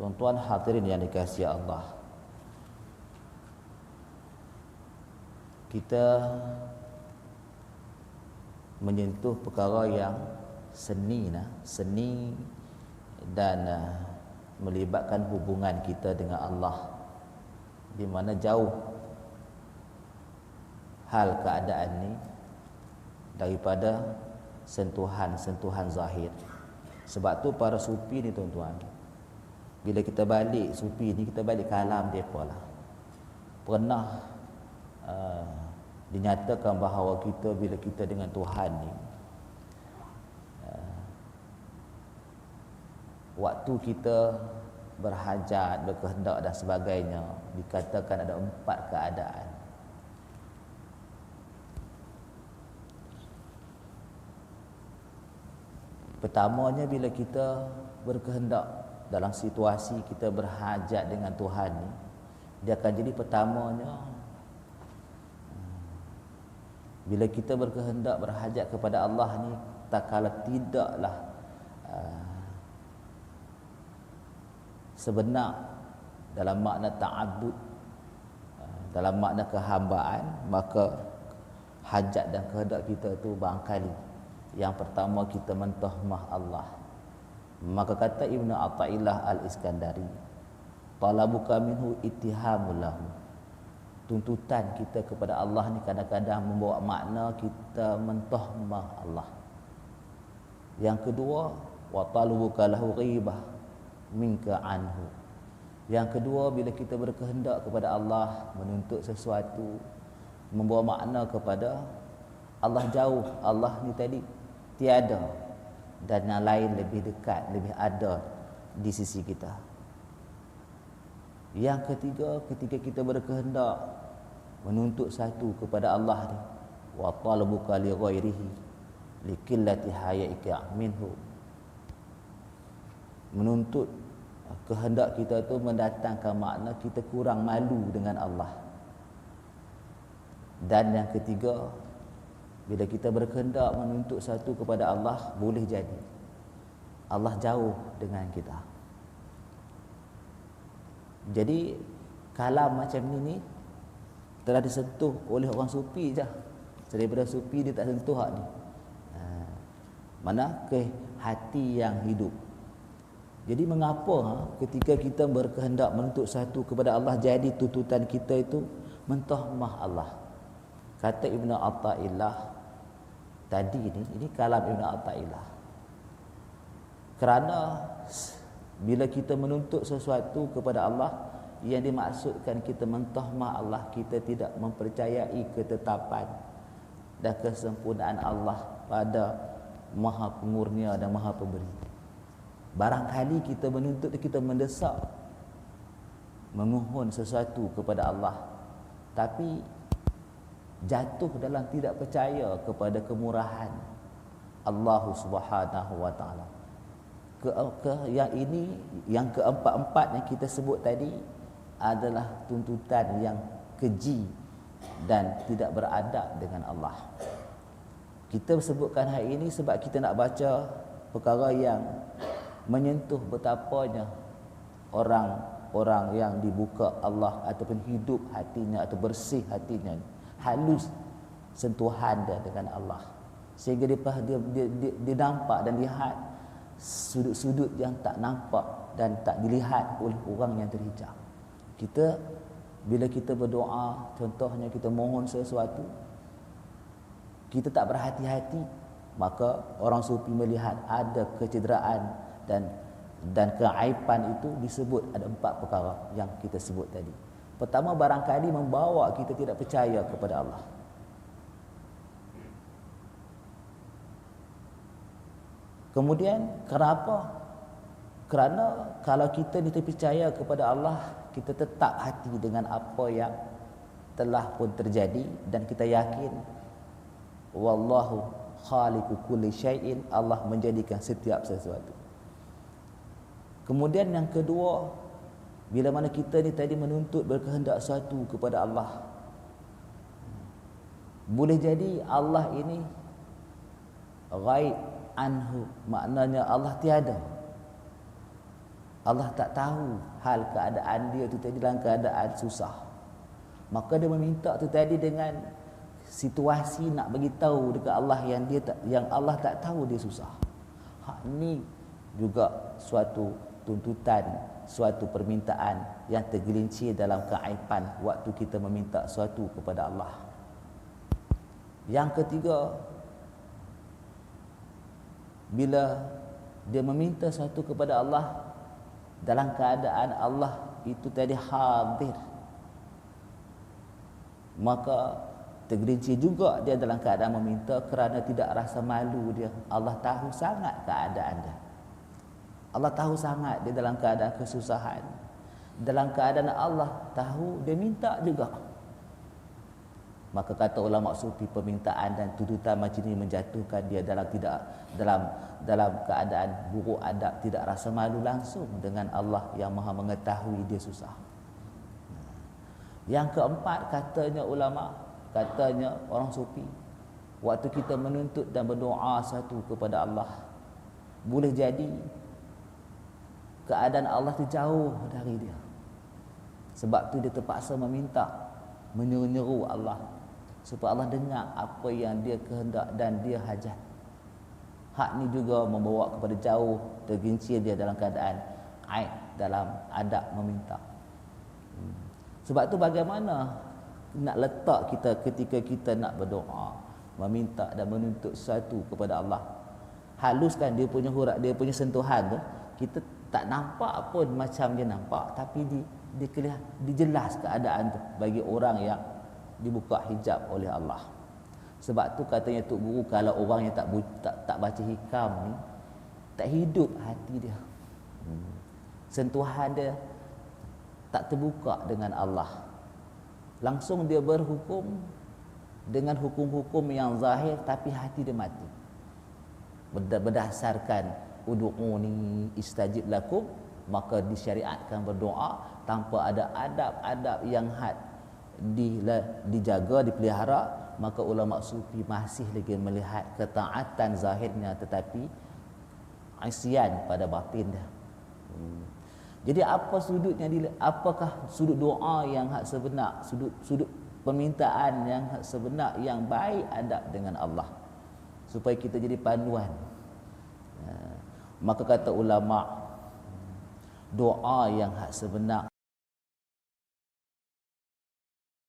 Tuan-tuan hadirin yang dikasihi Allah, kita menyentuh perkara yang seni dan melibatkan hubungan kita dengan Allah, di mana jauh hal keadaan ni daripada sentuhan zahir. Sebab tu para sufi ni tuan-tuan, bila kita balik sufi ni, kita balik kalam depa lah. Pernah dinyatakan bahawa kita bila kita dengan Tuhan ni, waktu kita berhajat, berkehendak dan sebagainya, dikatakan ada 4 keadaan. Pertamanya, bila kita berkehendak dalam situasi kita berhajat dengan Tuhan ni, dia akan jadi pertamanya, bila kita berkehendak berhajat kepada Allah ni, tak kala tidaklah sebenar dalam makna ta'abbud, dalam makna kehambaan, maka hajat dan kehendak kita tu barangkali yang pertama kita mentahmah Allah. Maka kata Ibnu Athaillah Al-Iskandari, talabuka minhu ittihamul lahu. Tuntutan kita kepada Allah ni kadang-kadang membawa makna kita mentahmah Allah. Yang kedua, wa talabuka lahu ghibah minka anhu. Yang kedua, bila kita berkehendak kepada Allah, menuntut sesuatu, membawa makna kepada Allah jauh, Allah ni tadi tiada, dan yang lain lebih dekat, lebih ada di sisi kita. Yang ketiga, ketika kita berkehendak menuntut satu kepada Allah ni, wa talabuka li ghairihi li qillati hayaika minhu. Menuntut kehendak kita tu mendatangkan makna kita kurang malu dengan Allah. Dan yang ketiga, bila kita berkehendak menuntut satu kepada Allah, boleh jadi Allah jauh dengan kita. Jadi kalam macam ni telah disentuh oleh orang sufi je. Daripada sufi dia tak sentuh hak ni. Mana ke hati yang hidup. Jadi mengapa ketika kita berkehendak menuntut satu kepada Allah, jadi tuntutan kita itu mentahmah Allah? Kata Ibnu Athaillah tadi ni, ini kalam Ibnu Athaillah. Kerana bila kita menuntut sesuatu kepada Allah, yang dimaksudkan kita mentahmah Allah, kita tidak mempercayai ketetapan dan kesempurnaan Allah pada Maha Pengurnia dan Maha Pemberi. Barangkali kita menuntut, kita mendesak, memohon sesuatu kepada Allah, tapi jatuh dalam tidak percaya kepada kemurahan Allah Subhanahu wa taala. Yang ini, yang keempat-empat yang kita sebut tadi adalah tuntutan yang keji dan tidak beradab dengan Allah. Kita sebutkan hal ini sebab kita nak baca perkara yang menyentuh betapanya orang-orang yang dibuka Allah ataupun hidup hatinya atau bersih hatinya, halus sentuhan dia dengan Allah, sehingga dia nampak dan lihat sudut-sudut yang tak nampak dan tak dilihat oleh orang yang terhijab. Kita bila kita berdoa, contohnya kita mohon sesuatu, kita tak berhati-hati, maka orang sufi melihat ada kecederaan dan keaiban. Itu disebut ada 4 perkara yang kita sebut tadi. Pertama, barangkali membawa kita tidak percaya kepada Allah. Kemudian kenapa? Kerana kalau kita dipercaya kepada Allah, kita tetap hati dengan apa yang telah pun terjadi, dan kita yakin wallahu khaliqu kulli syai'in, Allah menjadikan setiap sesuatu. Kemudian yang kedua, bila mana kita ni tadi menuntut berkehendak sesuatu kepada Allah, boleh jadi Allah ini ghaib anhu, maknanya Allah tiada. Allah tak tahu hal keadaan dia tu tadi dalam keadaan susah. Maka dia meminta tu tadi dengan situasi nak bagi tahu dekat Allah yang Allah tak tahu dia susah. Hak ni juga suatu tuntutan, suatu permintaan yang tergelincir dalam keaiban waktu kita meminta sesuatu kepada Allah. Yang ketiga, bila dia meminta sesuatu kepada Allah dalam keadaan Allah itu tadi hadir, maka tergelincir juga dia dalam keadaan meminta kerana tidak rasa malu dia. Allah tahu sangat keadaan dia. Allah tahu sangat dia dalam keadaan kesusahan. Dalam keadaan Allah tahu, dia minta juga. Maka kata ulama sufi, permintaan dan tuntutan macam ini menjatuhkan dia dalam keadaan buruk adab, tidak rasa malu langsung dengan Allah yang Maha mengetahui dia susah. Yang keempat, katanya ulama, katanya orang sufi, waktu kita menuntut dan berdoa satu kepada Allah, boleh jadi keadaan Allah tu jauh dari dia. Sebab tu dia terpaksa meminta, menyeru-nyeru Allah supaya Allah dengar apa yang dia kehendak dan dia hajat. Hak ni juga membawa kepada jauh tergelincir dia dalam keadaan aib, dalam adab meminta. Sebab tu bagaimana nak letak kita ketika kita nak berdoa, meminta dan menuntut sesuatu kepada Allah. Haluskan dia punya hurat, dia punya sentuhan tu, kita tak nampak pun macam dia nampak, tapi dijelas keadaan tu bagi orang yang dibuka hijab oleh Allah. Sebab tu katanya Tok Guru, kalau orang yang tak baca hikam ni, tak hidup hati dia. Sentuhan dia tak terbuka dengan Allah. Langsung dia berhukum dengan hukum-hukum yang zahir, tapi hati dia mati. Berdasarkan ud'uni istajib lakum, maka disyariatkan berdoa tanpa ada adab-adab yang dijaga, dipelihara. Maka ulama sufi masih lagi melihat ketaatan zahirnya, tetapi isyan pada batin dia. Jadi apa sudutnya, apakah sudut doa yang hak sebenar, sudut permintaan yang hak sebenar, yang baik adab dengan Allah, supaya kita jadi panduan. Maka kata ulama, doa yang hak sebenar